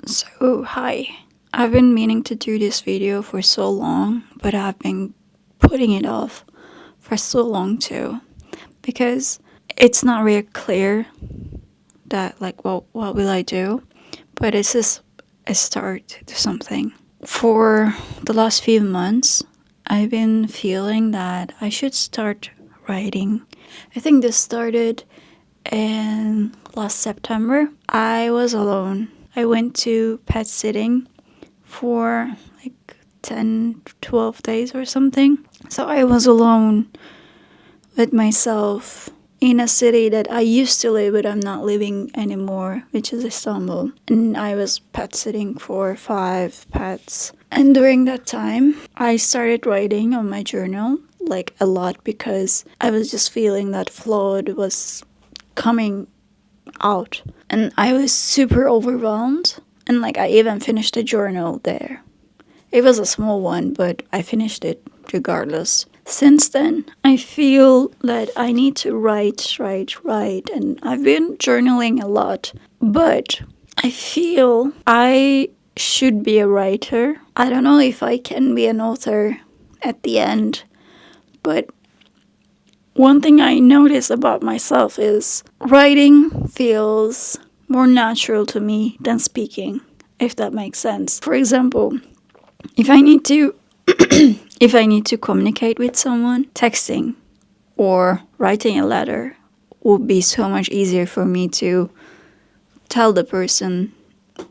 So, hi. I've been meaning to do this video for so long, but I've been putting it off for so long too because it's not really clear that like what will I do, but it's just a start to something. For the last few months, I've been feeling that I should start writing. I think this started in last September. I was alone. I went to pet sitting for like 10, 12 days or something. So I was alone with myself in a city that I used to live, but I'm not living anymore, which is Istanbul. And I was pet sitting for 5 pets. And during that time, I started writing on my journal, like a lot, because I was just feeling that flood was coming out. And I was super overwhelmed. And like I even finished a journal there. It was a small one, but I finished it regardless. Since then, I feel that I need to write. And I've been journaling a lot. But I feel I should be a writer. I don't know if I can be an author at the end. But one thing I notice about myself is writing feels more natural to me than speaking, if that makes sense. For example, if I need to if I need to communicate with someone, texting or writing a letter would be so much easier for me to tell the person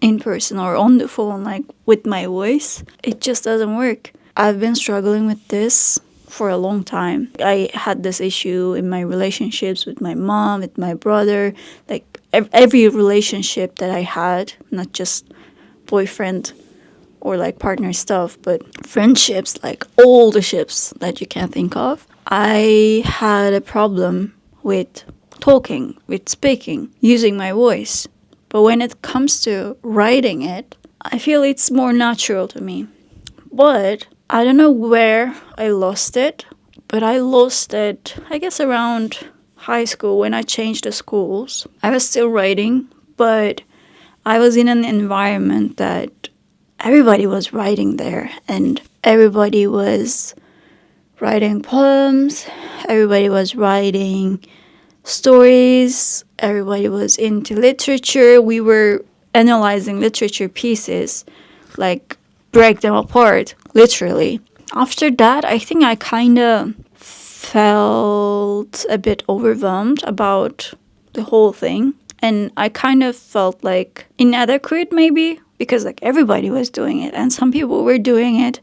in person or on the phone, like with my voice. It just doesn't work. I've been struggling with this for a long time. I had this issue in my relationships with my mom, with my brother, like every relationship that I had, not just boyfriend or like partner stuff, but friendships, like all the ships that you can think of. I had a problem with talking, with speaking, using my voice. But when it comes to writing it, I feel it's more natural to me. But I don't know where I lost it, but I lost it, I guess, around high school when I changed the schools. I was still writing, but I was in an environment that everybody was writing there, and everybody was writing poems, everybody was writing stories, everybody was into literature. We were analyzing literature pieces, like break them apart, literally. After that, I think I kind of felt a bit overwhelmed about the whole thing. And I kind of felt like inadequate, maybe, because like everybody was doing it. And some people were doing it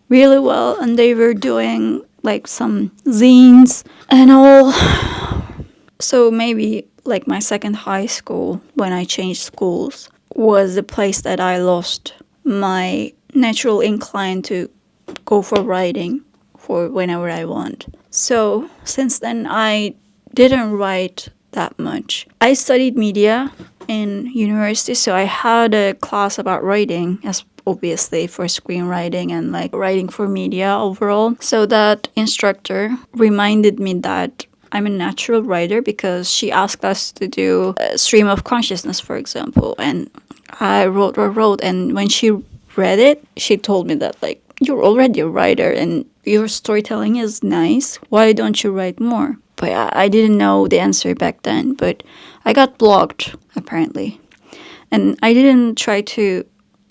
really well. And they were doing like some zines and all. So maybe like my second high school, when I changed schools, was the place that I lost my natural incline to go for writing for whenever I want. So since then, I didn't write that much. I studied media in university, so I had a class about writing, as obviously for screenwriting and like writing for media overall. So that instructor reminded me that I'm a natural writer because she asked us to do a stream of consciousness, for example, and I wrote, and when she read it, she told me that like, you're already a writer and your storytelling is nice. Why don't you write more? But I didn't know the answer back then, but I got blocked, apparently. And I didn't try to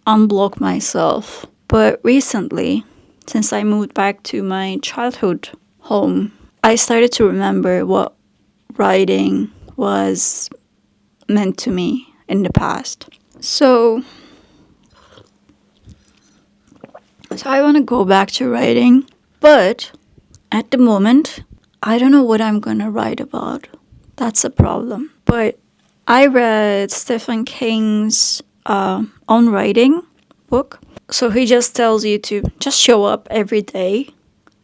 unblock myself. But recently, since I moved back to my childhood home, I started to remember what writing was meant to me in the past. So I want to go back to writing, but at the moment, I don't know what I'm going to write about. That's a problem. But I read Stephen King's On Writing book. So he just tells you to just show up every day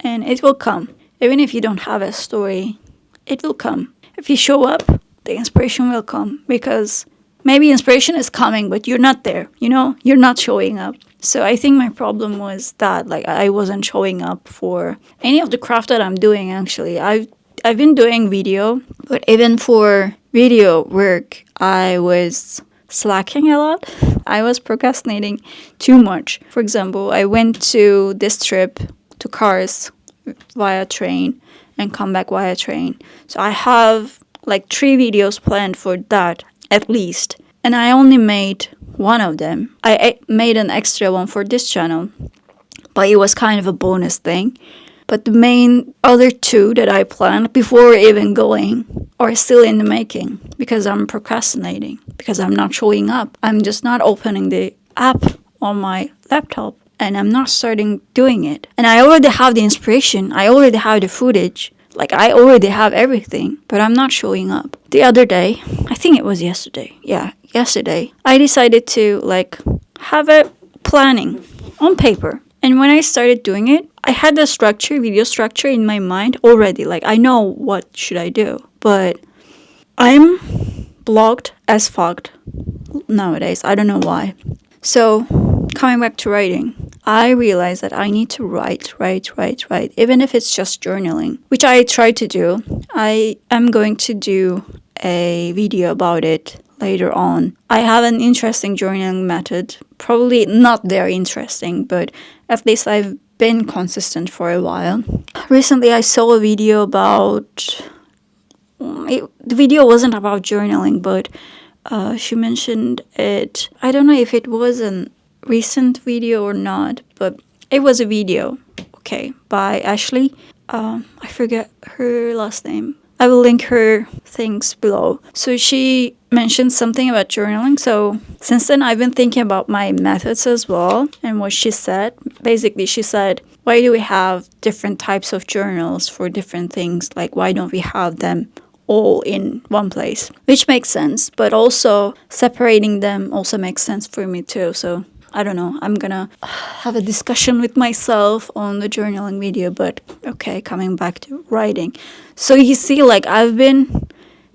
and it will come. Even if you don't have a story, it will come. If you show up, the inspiration will come, because maybe inspiration is coming, but you're not there, you're not showing up. So I think my problem was that like I wasn't showing up for any of the craft that I'm doing. Actually, I've been doing video, but even for video work, I was slacking a lot. I was procrastinating too much. For example, I went to this trip to Kars via train and come back via train. So I have like 3 videos planned for that at least. And I only made one of them. I made an extra one for this channel, but it was kind of a bonus thing. But the main other 2 that I planned before even going are still in the making because I'm procrastinating, because I'm not showing up. I'm just not opening the app on my laptop and I'm not starting doing it. And I already have the inspiration. I already have the footage. Like, I already have everything, but I'm not showing up. The other day, I think it was yesterday. Yeah, yesterday, I decided to like have a planning on paper. And when I started doing it, I had the structure, video structure in my mind already. Like, I know what should I do, but I'm blocked as fucked nowadays. I don't know why. So, coming back to writing, I realized that I need to write, even if it's just journaling, which I try to do. I am going to do a video about it later on. I have an interesting journaling method, probably not very interesting, but at least I've been consistent for a while. Recently, I saw a video about, the video wasn't about journaling, but she mentioned it. I don't know if it was a recent video or not, but it was a video, okay, by Ashley. I forget her last name. I will link her things below. So she mentioned something about journaling. So since then, I've been thinking about my methods as well. And what she said, basically, she said, why do we have different types of journals for different things? Like, why don't we have them all in one place? Which makes sense, but also separating them also makes sense for me too. So I don't know. I'm gonna have a discussion with myself on the journaling video, but okay, coming back to writing. So you see, like, I've been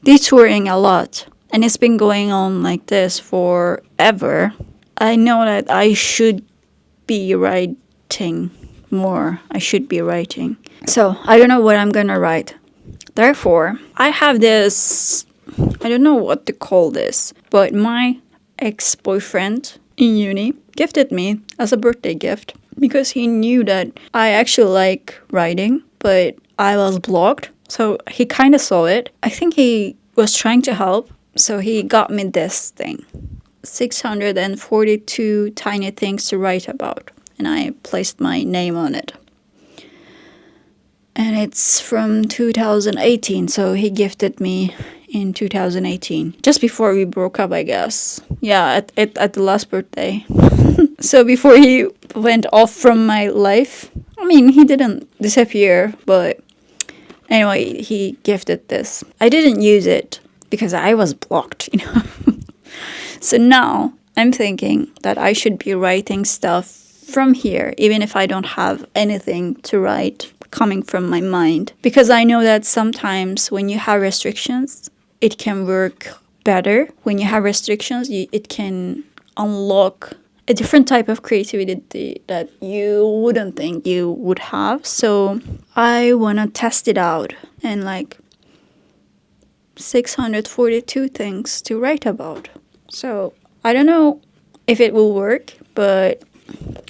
detouring a lot, and it's been going on like this forever. I know that I should be writing more. I should be writing. So I don't know what I'm gonna write. Therefore, I have this, I don't know what to call this, but my ex-boyfriend in uni gifted me as a birthday gift because he knew that I actually like writing, but I was blocked. So he kind of saw it. I think he was trying to help. So he got me this thing, 642 tiny things to write about. And I placed my name on it. And it's from 2018. So he gifted me in 2018, just before we broke up, I guess. Yeah, at the last birthday. So before he went off from my life, I mean, he didn't disappear, but anyway, he gifted this. I didn't use it because I was blocked, you know. So now I'm thinking that I should be writing stuff from here, even if I don't have anything to write coming from my mind, because I know that sometimes when you have restrictions, it can work better. When you have restrictions, it can unlock a different type of creativity that you wouldn't think you would have. So I want to test it out, and like 642 things to write about. So I don't know if it will work, but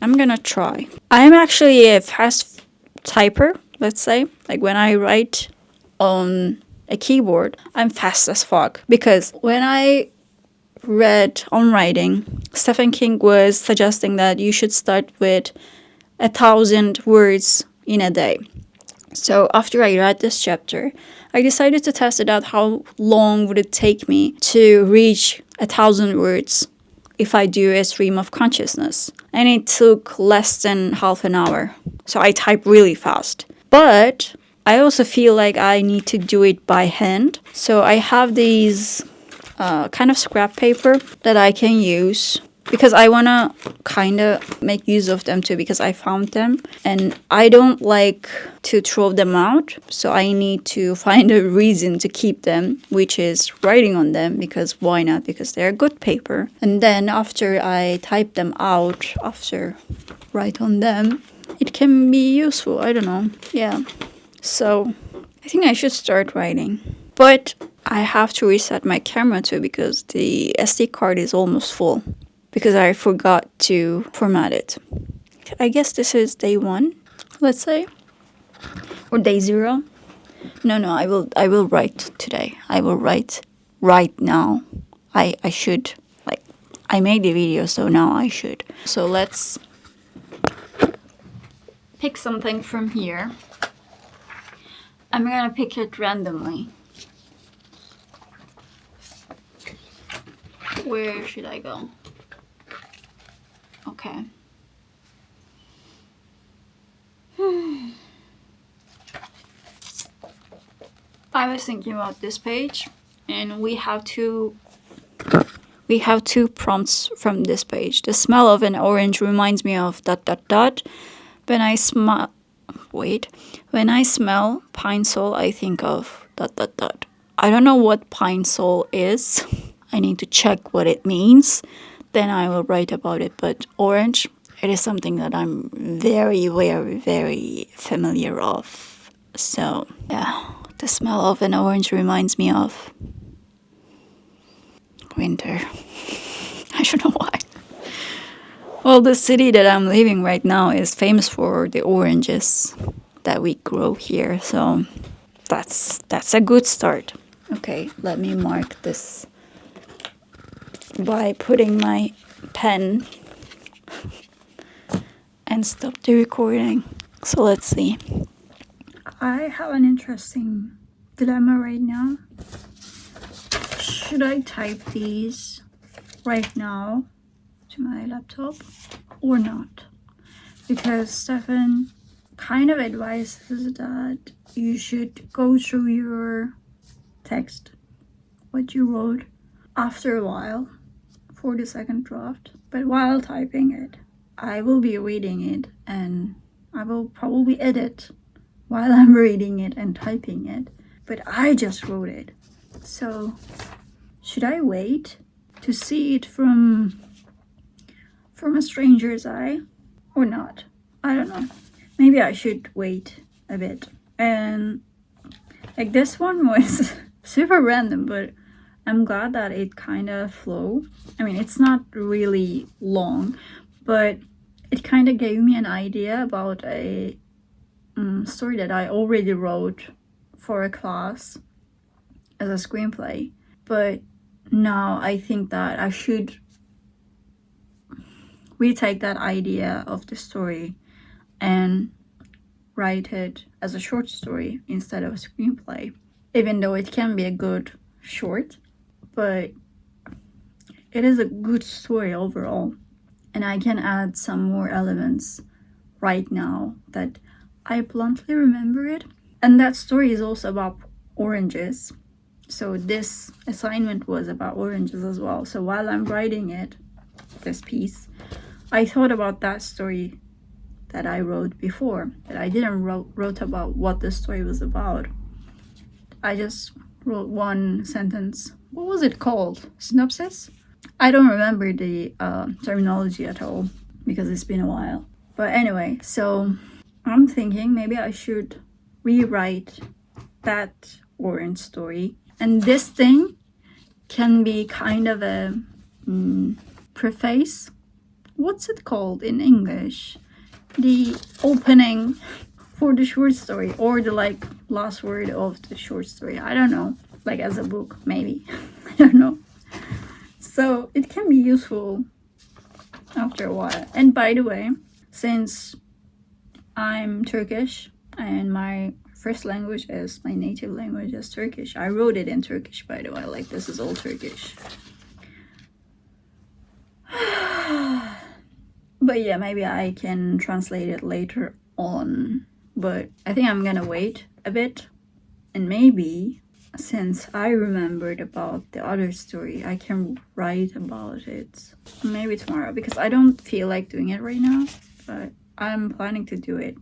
I'm gonna try. I'm actually a fast typer, let's say. Like, when I write on a keyboard, I'm fast as fuck. Because when I read on writing, Stephen King was suggesting that you should start with 1,000 words in a day. So after I read this chapter, I decided to test it out. How long would it take me to reach 1,000 words if I do a stream of consciousness? And it took less than half an hour. So I type really fast. But I also feel like I need to do it by hand. So I have these kind of scrap paper that I can use, because I want to kind of make use of them too, because I found them and I don't like to throw them out. So I need to find a reason to keep them, which is writing on them, because why not? Because they're good paper. And then after I type them out, after write on them, it can be useful. I don't know. Yeah. So I think I should start writing. But I have to reset my camera too because the SD card is almost full because I forgot to format it. I guess this is day 1, let's say, or day 0. No, I will write today. I will write right now. I should, like, I made the video, so now I should. So let's pick something from here. I'm gonna pick it randomly. Where should I go? Okay. I was thinking about this page, and we have two prompts from this page. The smell of an orange reminds me of ... When I smell pine sol, I think of ... I don't know what pine sol is. I need to check what it means. Then I will write about it. But orange, it is something that I'm very, very, very familiar of. So, yeah, the smell of an orange reminds me of winter. I don't know why. Well, the city that I'm living right now is famous for the oranges that we grow here. So that's a good start. Okay, let me mark this by putting my pen and stop the recording. So let's see. I have an interesting dilemma right now. Should I type these right now to my laptop or not? Because Stefan kind of advises that you should go through your text, what you wrote, after a while for the second draft. But while typing it, I will be reading it and I will probably edit while I'm reading it and typing it. But I just wrote it. So should I wait to see it from a stranger's eye or not? I don't know. Maybe I should wait a bit. And like this one was super random, but I'm glad that it kind of flowed. I mean, it's not really long, but it kind of gave me an idea about a story that I already wrote for a class as a screenplay. But now I think that I should retake that idea of the story and write it as a short story instead of a screenplay, even though it can be a good short, but it is a good story overall, and I can add some more elements right now that I bluntly remember it. And that story is also about oranges, so this assignment was about oranges as well. So while I'm writing it, this piece, I thought about that story that I wrote before, but I didn't wrote about what the story was about. I just wrote one sentence. What was it called? Synopsis? I don't remember the terminology at all because it's been a while. But anyway, so I'm thinking maybe I should rewrite that orange story. And this thing can be kind of a preface. What's it called in English? The opening for the short story, or the like last word of the short story. I don't know, like as a book maybe. I don't know. So it can be useful after a while. And by the way, since I'm Turkish and my first language is, my native language is Turkish, I wrote it in Turkish, by the way, like this is all Turkish. But yeah, maybe I can translate it later on. But I think I'm gonna wait a bit. And maybe, since I remembered about the other story, I can write about it maybe tomorrow. Because I don't feel like doing it right now. But I'm planning to do it.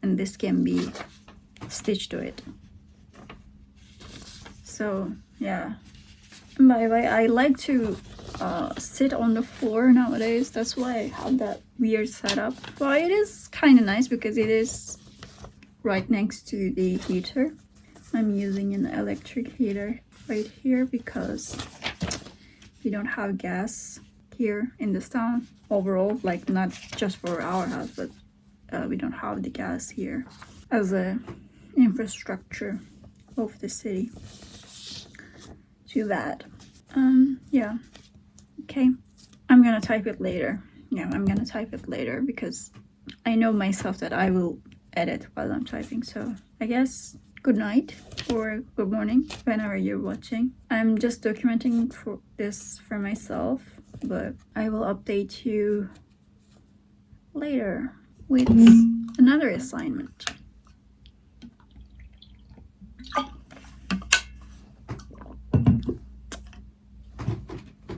And this can be stitched to it. So, yeah. By the way, I like to sit on the floor nowadays. That's why I have that weird setup. But it is kind of nice because it is right next to the heater. I'm using an electric heater. right here because we don't have gas here in this town overall, like not just for our house, but we don't have the gas here as a infrastructure of the city. Too bad. Yeah. Okay. I'm gonna type it later. Yeah, I'm gonna type it later because I know myself that I will edit while I'm typing. So I guess good night or good morning whenever you're watching. I'm just documenting for this for myself, but I will update you later with another assignment.